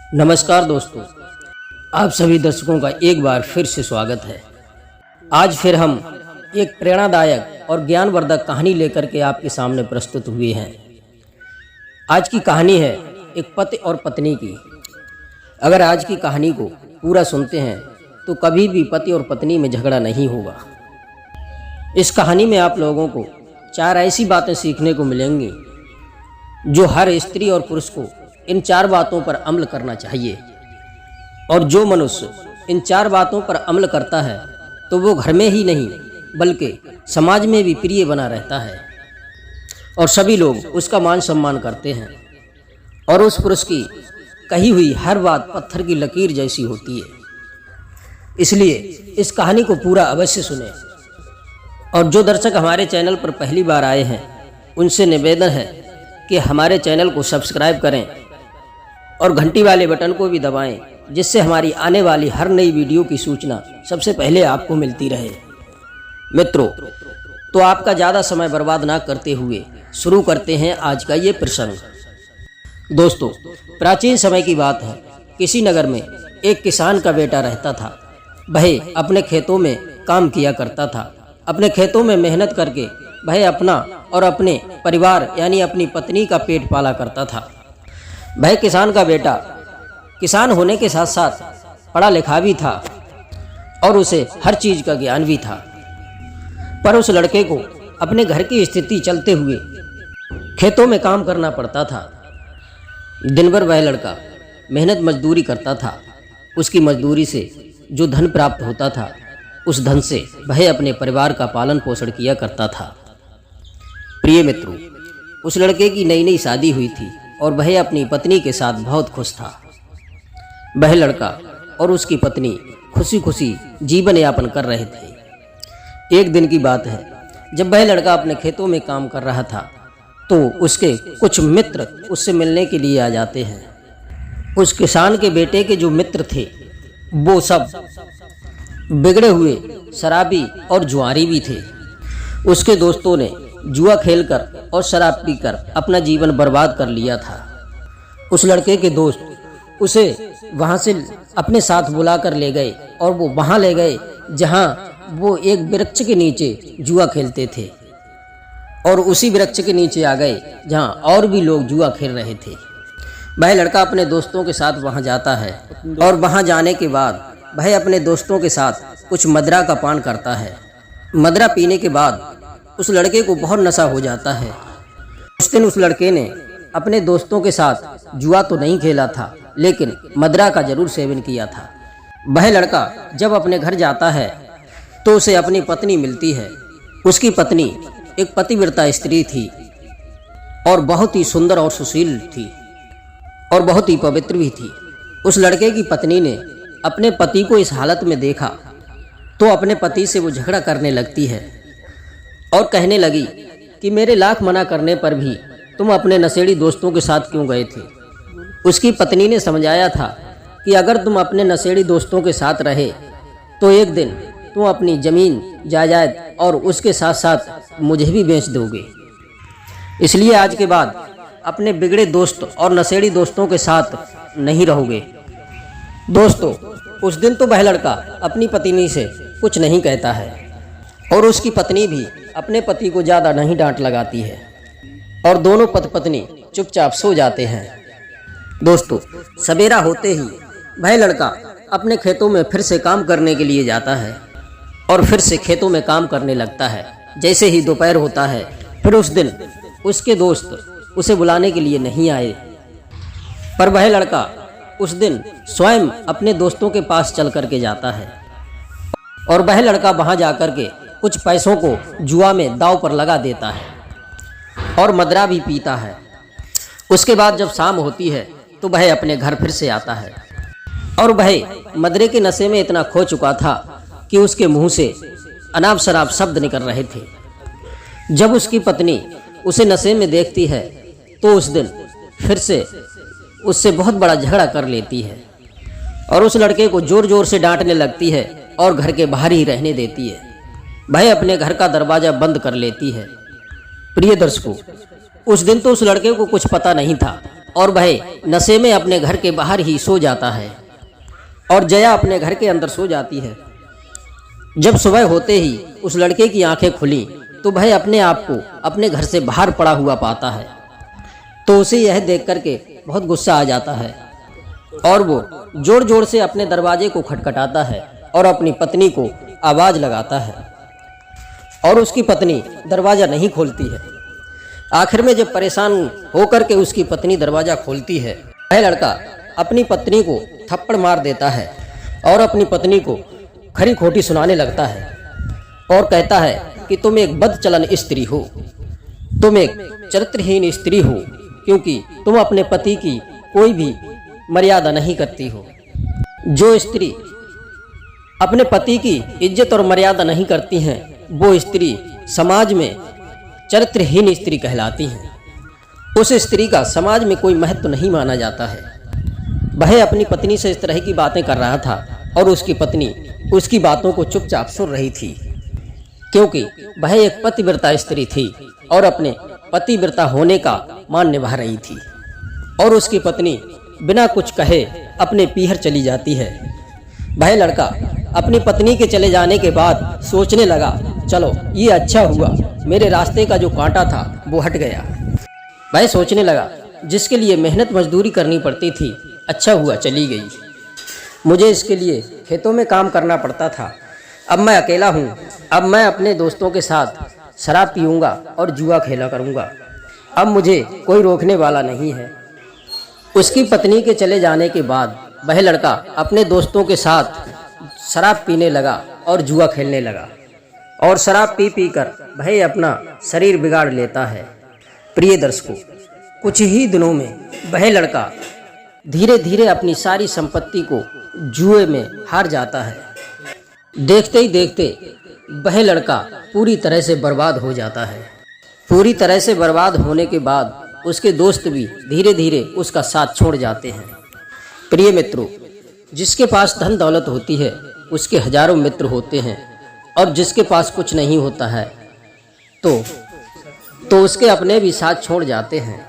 नमस्कार दोस्तों, आप सभी दर्शकों का एक बार फिर से स्वागत है। आज फिर हम एक प्रेरणादायक और ज्ञानवर्धक कहानी लेकर के आपके सामने प्रस्तुत हुए हैं। आज की कहानी है एक पति और पत्नी की। अगर आज की कहानी को पूरा सुनते हैं तो कभी भी पति और पत्नी में झगड़ा नहीं होगा। इस कहानी में आप लोगों को 4 ऐसी बातें सीखने को मिलेंगी जो हर स्त्री और पुरुष को इन 4 बातों पर अमल करना चाहिए। और जो मनुष्य इन 4 बातों पर अमल करता है तो वो घर में ही नहीं बल्कि समाज में भी प्रिय बना रहता है और सभी लोग उसका मान सम्मान करते हैं और उस पुरुष की कही हुई हर बात पत्थर की लकीर जैसी होती है। इसलिए इस कहानी को पूरा अवश्य सुने। और जो दर्शक हमारे चैनल पर पहली बार आए हैं उनसे निवेदन है कि हमारे चैनल को सब्सक्राइब करें और घंटी वाले बटन को भी दबाएं, जिससे हमारी आने वाली हर नई वीडियो की सूचना सबसे पहले आपको मिलती रहे। मित्रों, तो आपका ज़्यादा समय बर्बाद ना करते हुए शुरू करते हैं आज का ये प्रसंग। दोस्तों, प्राचीन समय की बात है। किसी नगर में एक किसान का बेटा रहता था। वह अपने खेतों में काम किया करता था। अपने खेतों में मेहनत करके वह अपना और अपने परिवार यानी अपनी पत्नी का पेट पाला करता था। वह किसान का बेटा किसान होने के साथ साथ पढ़ा लिखा भी था और उसे हर चीज़ का ज्ञान भी था। पर उस लड़के को अपने घर की स्थिति चलते हुए खेतों में काम करना पड़ता था। दिन भर वह लड़का मेहनत मजदूरी करता था। उसकी मजदूरी से जो धन प्राप्त होता था उस धन से वह अपने परिवार का पालन पोषण किया करता था। प्रिय मित्रों, उस लड़के की नई नई शादी हुई थी और वह अपनी पत्नी के साथ बहुत खुश था। वह लड़का और उसकी पत्नी खुशी खुशी जीवन यापन कर रहे थे। एक दिन की बात है, जब वह लड़का अपने खेतों में काम कर रहा था तो उसके कुछ मित्र उससे मिलने के लिए आ जाते हैं। उस किसान के बेटे के जो मित्र थे वो सब बिगड़े हुए शराबी और जुआरी भी थे। उसके दोस्तों ने जुआ खेलकर और शराब पीकर अपना जीवन बर्बाद कर लिया था। उस लड़के के दोस्त उसे वहाँ से अपने साथ बुला कर ले गए और वो वहाँ ले गए जहाँ वो एक वृक्ष के नीचे जुआ खेलते थे और उसी वृक्ष के नीचे आ गए जहाँ और भी लोग जुआ खेल रहे थे। वह लड़का अपने दोस्तों के साथ वहाँ जाता है और वहाँ जाने के बाद वह अपने दोस्तों के साथ कुछ मदिरा का पान करता है। मदिरा पीने के बाद उस लड़के को बहुत नशा हो जाता है। उस दिन उस लड़के ने अपने दोस्तों के साथ जुआ तो नहीं खेला था लेकिन मदिरा का जरूर सेवन किया था। वह लड़का जब अपने घर जाता है तो उसे अपनी पत्नी मिलती है। उसकी पत्नी एक पतिव्रता स्त्री थी और बहुत ही सुंदर और सुशील थी और बहुत ही पवित्र भी थी। उस लड़के की पत्नी ने अपने पति को इस हालत में देखा तो अपने पति से वो झगड़ा करने लगती है और कहने लगी कि मेरे लाख मना करने पर भी तुम अपने नशेड़ी दोस्तों के साथ क्यों गए थे। उसकी पत्नी ने समझाया था कि अगर तुम अपने नशेड़ी दोस्तों के साथ रहे तो एक दिन तुम अपनी ज़मीन जायदाद और उसके साथ साथ मुझे भी बेच दोगे। इसलिए आज के बाद अपने बिगड़े दोस्त और नशेड़ी दोस्तों के साथ नहीं रहोगे। दोस्तों, उस दिन तो वह लड़का अपनी पत्नी से कुछ नहीं कहता है और उसकी पत्नी भी अपने पति को ज़्यादा नहीं डांट लगाती है और दोनों पति पत्नी चुपचाप सो जाते हैं। दोस्तों, सवेरा होते ही वह लड़का अपने खेतों में फिर से काम करने के लिए जाता है और फिर से खेतों में काम करने लगता है। जैसे ही दोपहर होता है फिर उस दिन उसके दोस्त उसे बुलाने के लिए नहीं आए, पर वह लड़का उस दिन स्वयं अपने दोस्तों के पास चल करके जाता है और वह लड़का वहाँ जा कर के कुछ पैसों को जुआ में दांव पर लगा देता है और मदिरा भी पीता है। उसके बाद जब शाम होती है तो वह अपने घर फिर से आता है और वह मदिरे के नशे में इतना खो चुका था कि उसके मुंह से अनाप शराब शब्द निकल रहे थे। जब उसकी पत्नी उसे नशे में देखती है तो उस दिन फिर से उससे बहुत बड़ा झगड़ा कर लेती है और उस लड़के को जोर जोर से डांटने लगती है और घर के बाहर ही रहने देती है। वह अपने घर का दरवाज़ा बंद कर लेती है। प्रिय दर्शकों, उस दिन तो उस लड़के को कुछ पता नहीं था और वह नशे में अपने घर के बाहर ही सो जाता है और जया अपने घर के अंदर सो जाती है। जब सुबह होते ही उस लड़के की आंखें खुली तो वह अपने आप को अपने घर से बाहर पड़ा हुआ पाता है। तो उसे यह देख करके बहुत गुस्सा आ जाता है और वो जोर जोर से अपने दरवाजे को खटखटाता है और अपनी पत्नी को आवाज़ लगाता है और उसकी पत्नी दरवाज़ा नहीं खोलती है। आखिर में जब परेशान होकर के उसकी पत्नी दरवाज़ा खोलती है, वह लड़का अपनी पत्नी को थप्पड़ मार देता है और अपनी पत्नी को खरी खोटी सुनाने लगता है और कहता है कि तुम एक बदचलन स्त्री हो, तुम एक चरित्रहीन स्त्री हो, क्योंकि तुम अपने पति की कोई भी मर्यादा नहीं करती हो। जो स्त्री अपने पति की इज्जत और मर्यादा नहीं करती हैं, वो स्त्री समाज में चरित्रहीन स्त्री कहलाती हैं। उस स्त्री का समाज में कोई महत्व नहीं माना जाता है। वह अपनी पत्नी से इस तरह की बातें कर रहा था और उसकी पत्नी उसकी बातों को चुपचाप सुन रही थी, क्योंकि वह एक पतिव्रता स्त्री थी और अपने पतिव्रता होने का मान निभा रही थी। और उसकी पत्नी बिना कुछ कहे अपने पीहर चली जाती है। वह लड़का अपनी पत्नी के चले जाने के बाद सोचने लगा, चलो ये अच्छा हुआ, मेरे रास्ते का जो कांटा था वो हट गया। वह सोचने लगा, जिसके लिए मेहनत मजदूरी करनी पड़ती थी, अच्छा हुआ चली गई। मुझे इसके लिए खेतों में काम करना पड़ता था। अब मैं अकेला हूँ। अब मैं अपने दोस्तों के साथ शराब पीऊँगा और जुआ खेला करूँगा। अब मुझे कोई रोकने वाला नहीं है। उसकी पत्नी के चले जाने के बाद वह लड़का अपने दोस्तों के साथ शराब पीने लगा और जुआ खेलने लगा और शराब पी पी कर वह अपना शरीर बिगाड़ लेता है। प्रिय दर्शकों, कुछ ही दिनों में वह लड़का धीरे धीरे अपनी सारी संपत्ति को जुए में हार जाता है। देखते ही देखते वह लड़का पूरी तरह से बर्बाद हो जाता है। पूरी तरह से बर्बाद होने के बाद उसके दोस्त भी धीरे धीरे उसका साथ छोड़ जाते हैं। प्रिय मित्रों, जिसके पास धन दौलत होती है उसके हजारों मित्र होते हैं और जिसके पास कुछ नहीं होता है तो उसके अपने भी साथ छोड़ जाते हैं।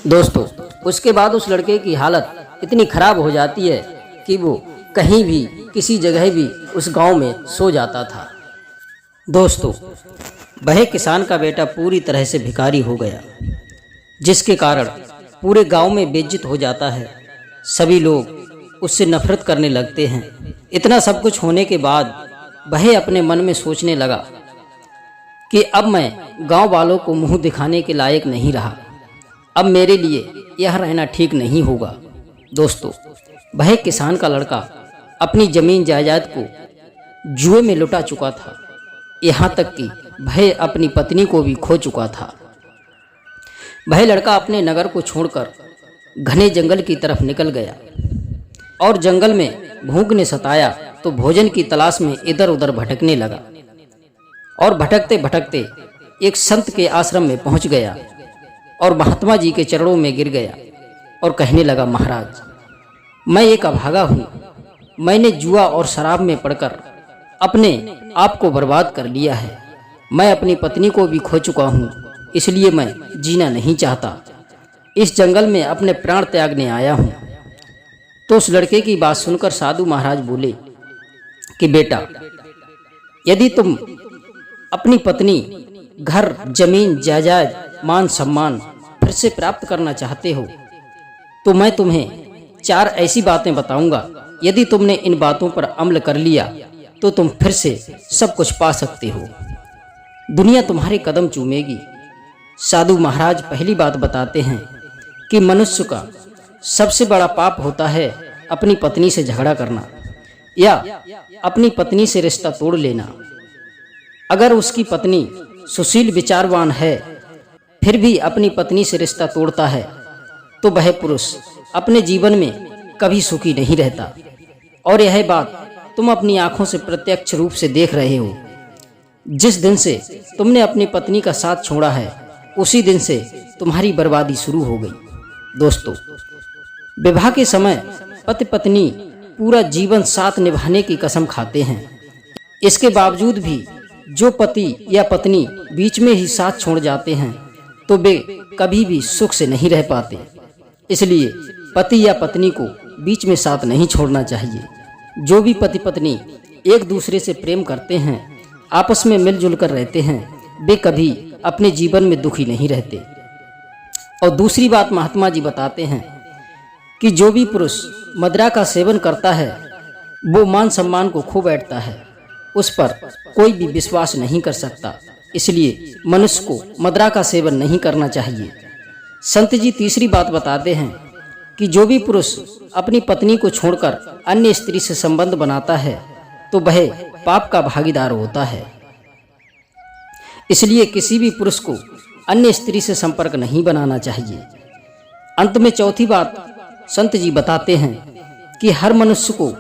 दोस्तों, उसके बाद उस लड़के की हालत इतनी खराब हो जाती है कि वो कहीं भी किसी जगह भी उस गांव में सो जाता था। दोस्तों, वह किसान का बेटा पूरी तरह से भिखारी हो गया, जिसके कारण पूरे गांव में बेइज्जत हो जाता है। सभी लोग उससे नफरत करने लगते हैं। इतना सब कुछ होने के बाद वह अपने मन में सोचने लगा कि अब मैं गांव वालों को मुंह दिखाने के लायक नहीं रहा। अब मेरे लिए यह रहना ठीक नहीं होगा। दोस्तों, वह किसान का लड़का अपनी जमीन जायदाद को जुए में लुटा चुका था, यहाँ तक कि वह अपनी पत्नी को भी खो चुका था। वह लड़का अपने नगर को छोड़कर घने जंगल की तरफ निकल गया और जंगल में भूख ने सताया तो भोजन की तलाश में इधर उधर भटकने लगा और भटकते भटकते एक संत के आश्रम में पहुंच गया और महात्मा जी के चरणों में गिर गया और कहने लगा, महाराज, मैं एक अभागा हूँ। मैंने जुआ और शराब में पड़कर अपने आप को बर्बाद कर लिया है। मैं अपनी पत्नी को भी खो चुका हूँ, इसलिए मैं जीना नहीं चाहता। इस जंगल में अपने प्राण त्यागने आया हूँ। तो उस लड़के की बात सुनकर साधु महाराज बोले कि बेटा, यदि तुम अपनी पत्नी, घर, जमीन, जायदाद, मान सम्मान फिर से प्राप्त करना चाहते हो तो मैं तुम्हें 4 ऐसी बातें बताऊंगा। यदि तुमने इन बातों पर अमल कर लिया तो तुम फिर से सब कुछ पा सकते हो। दुनिया तुम्हारे कदम चूमेगी। साधु महाराज पहली बात बताते हैं कि मनुष्य का सबसे बड़ा पाप होता है अपनी पत्नी से झगड़ा करना या अपनी पत्नी से रिश्ता तोड़ लेना। अगर उसकी पत्नी सुशील विचारवान है फिर भी अपनी पत्नी से रिश्ता तोड़ता है तो वह पुरुष अपने जीवन में कभी सुखी नहीं रहता। और यह बात तुम अपनी आंखों से प्रत्यक्ष रूप से देख रहे हो। जिस दिन से तुमने अपनी पत्नी का साथ छोड़ा है उसी दिन से तुम्हारी बर्बादी शुरू हो गई। दोस्तों, विवाह के समय पति पत्नी पूरा जीवन साथ निभाने की कसम खाते हैं। इसके बावजूद भी जो पति या पत्नी बीच में ही साथ छोड़ जाते हैं तो वे कभी भी सुख से नहीं रह पाते। इसलिए पति या पत्नी को बीच में साथ नहीं छोड़ना चाहिए। जो भी पति पत्नी एक दूसरे से प्रेम करते हैं, आपस में मिलजुल कर रहते हैं, वे कभी अपने जीवन में दुखी नहीं रहते। और दूसरी बात महात्मा जी बताते हैं कि जो भी पुरुष मदिरा का सेवन करता है वो मान सम्मान को खो बैठता है, उस पर कोई भी विश्वास नहीं कर सकता। इसलिए मनुष्य को मदिरा का सेवन नहीं करना चाहिए। संत जी तीसरी बात बताते हैं कि जो भी पुरुष अपनी पत्नी को छोड़कर अन्य स्त्री से संबंध बनाता है तो वह पाप का भागीदार होता है। इसलिए किसी भी पुरुष को अन्य स्त्री से संपर्क नहीं बनाना चाहिए। अंत में चौथी बात संत जी बताते हैं कि हर मनुष्य को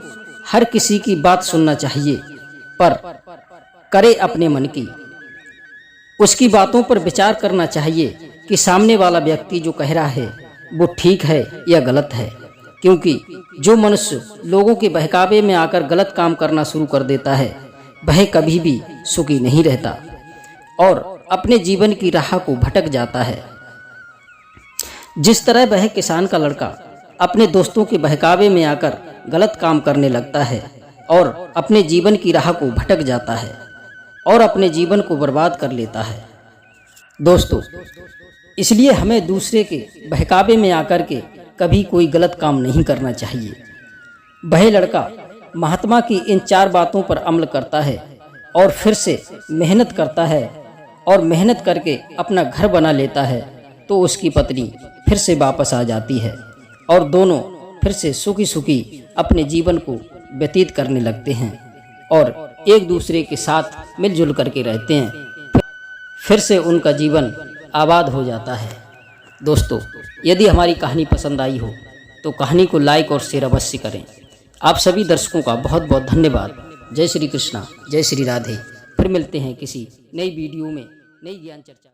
हर किसी की बात सुनना चाहिए, पर करे अपने मन की। उसकी बातों पर विचार करना चाहिए कि सामने वाला व्यक्ति जो कह रहा है वो ठीक है या गलत है, क्योंकि जो मनुष्य लोगों के बहकावे में आकर गलत काम करना शुरू कर देता है वह कभी भी सुखी नहीं रहता और अपने जीवन की राह को भटक जाता है। जिस तरह वह किसान का लड़का अपने दोस्तों के बहकावे में आकर गलत काम करने लगता है और अपने जीवन की राह को भटक जाता है और अपने जीवन को बर्बाद कर लेता है। दोस्तों, इसलिए हमें दूसरे के बहकावे में आकर के कभी कोई गलत काम नहीं करना चाहिए। वह लड़का महात्मा की इन 4 बातों पर अमल करता है और फिर से मेहनत करता है और मेहनत करके अपना घर बना लेता है तो उसकी पत्नी फिर से वापस आ जाती है और दोनों फिर से सुखी सुखी अपने जीवन को व्यतीत करने लगते हैं और एक दूसरे के साथ मिलजुल करके रहते हैं। फिर से उनका जीवन आबाद हो जाता है। दोस्तों, यदि हमारी कहानी पसंद आई हो तो कहानी को लाइक और शेयर अवश्य करें। आप सभी दर्शकों का बहुत बहुत धन्यवाद। जय श्री कृष्णा, जय श्री राधे। फिर मिलते हैं किसी नई वीडियो में नई ज्ञान चर्चा।